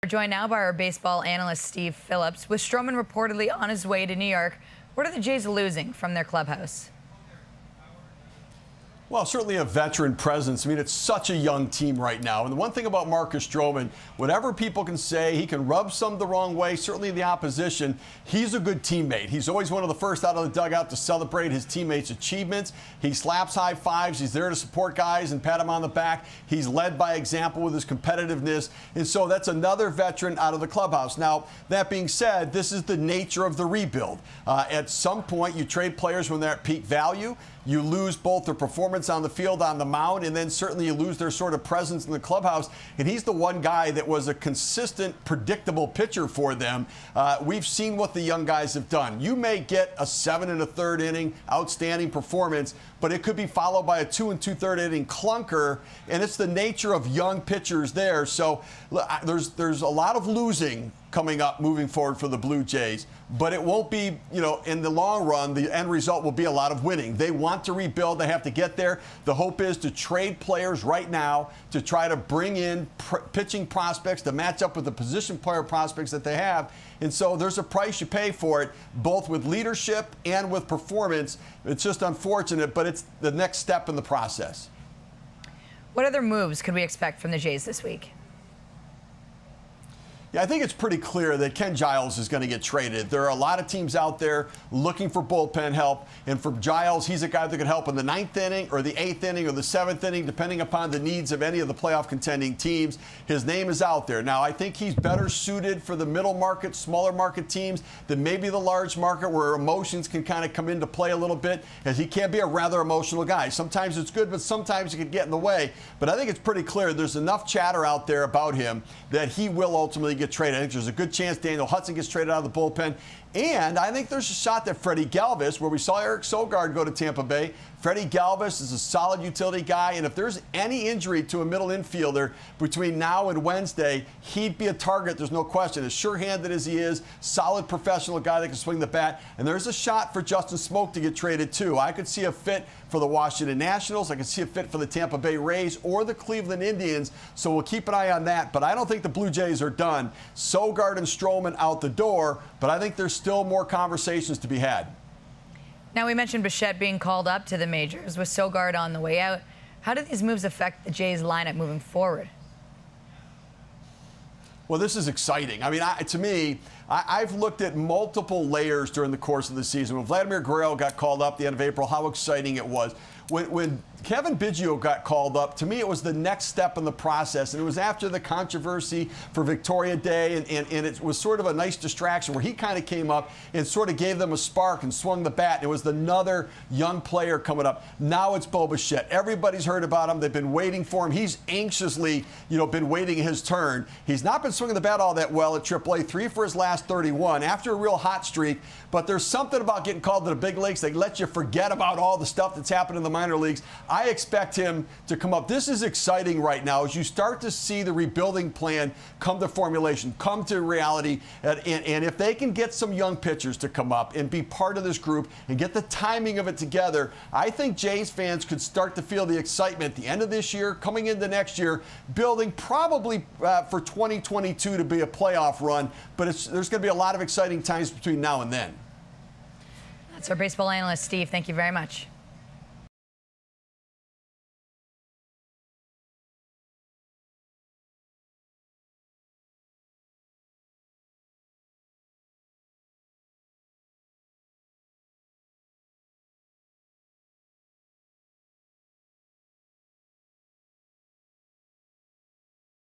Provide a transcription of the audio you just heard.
We're joined now by our baseball analyst, Steve Phillips. With Stroman reportedly on his way to New York, what are the Jays losing from their clubhouse? Well, certainly a veteran presence. I mean, it's such a young team right now. And the one thing about Marcus Stroman, whatever people can say, he can rub some the wrong way, certainly the opposition. He's a good teammate. He's always one of the first out of the dugout to celebrate his teammates' achievements. He slaps high fives. He's there to support guys and pat them on the back. He's led by example with his competitiveness. And so that's another veteran out of the clubhouse. Now, that being said, this is the nature of the rebuild. At some point, you trade players when they're at peak value. You lose both their performance on the field, on the mound, and then certainly you lose their sort of presence in the clubhouse. And he's the one guy that was a consistent, predictable pitcher for them. We've seen what the young guys have done. You may get a 7 1/3 inning outstanding performance, but it could be followed by a 2 2/3 inning clunker, and it's the nature of young pitchers there. So there's a lot of losing coming up moving forward for the Blue Jays, but it won't be, in the long run, the end result will be a lot of winning. They want to rebuild. They have to get there. The hope is to trade players right now to try to bring in pitching prospects to match up with the position player prospects that they have. And so there's a price you pay for it, both with leadership and with performance. It's just unfortunate, but it's the next step in the process. What other moves could we expect from the Jays this week? Yeah, I think it's pretty clear that Ken Giles is going to get traded. There are a lot of teams out there looking for bullpen help, and for Giles, he's a guy that could help in the 9th inning or the 8th inning or the 7th inning, depending upon the needs of any of the playoff contending teams. His name is out there. Now, I think he's better suited for the middle market, smaller market teams than maybe the large market where emotions can kind of come into play a little bit, as he can be a rather emotional guy. Sometimes it's good, but sometimes it can get in the way. But I think it's pretty clear there's enough chatter out there about him that he will ultimately get traded. I think there's a good chance Daniel Hudson gets traded out of the bullpen. And I think there's a shot that Freddie Galvis, where we saw Eric Sogard go to Tampa Bay, Freddie Galvis is a solid utility guy, and if there's any injury to a middle infielder between now and Wednesday, he'd be a target, there's no question. As sure-handed as he is, solid professional guy that can swing the bat. And there's a shot for Justin Smoak to get traded, too. I could see a fit for the Washington Nationals. I could see a fit for the Tampa Bay Rays or the Cleveland Indians, so we'll keep an eye on that. But I don't think the Blue Jays are done. Sogard and Stroman out the door, but I think there's still more conversations to be had. Now, we mentioned Bichette being called up to the majors with Sogard on the way out. How do these moves affect the Jays lineup moving forward? Well, this is exciting. I mean, to me, I've looked at multiple layers during the course of the season. When Vladimir Guerrero got called up at the end of April, how exciting it was. When Kevin Biggio got called up, to me it was the next step in the process, and it was after the controversy for Victoria Day, and it was sort of a nice distraction where he kind of came up and sort of gave them a spark and swung the bat. It was another young player coming up. Now it's Bo Bichette. Everybody's heard about him. They've been waiting for him. He's anxiously, been waiting his turn. He's not been swinging the bat all that well at AAA, 3 for his last 31 after a real hot streak, but there's something about getting called to the big leagues. They let you forget about all the stuff that's happened in the minor leagues. I expect him to come up. This is exciting right now as you start to see the rebuilding plan come to formulation, come to reality. And if they can get some young pitchers to come up and be part of this group and get the timing of it together, I think Jays fans could start to feel the excitement at the end of this year, coming into next year, building probably for 2022 to be a playoff run. But there's going to be a lot of exciting times between now and then. That's our baseball analyst, Steve. Thank you very much.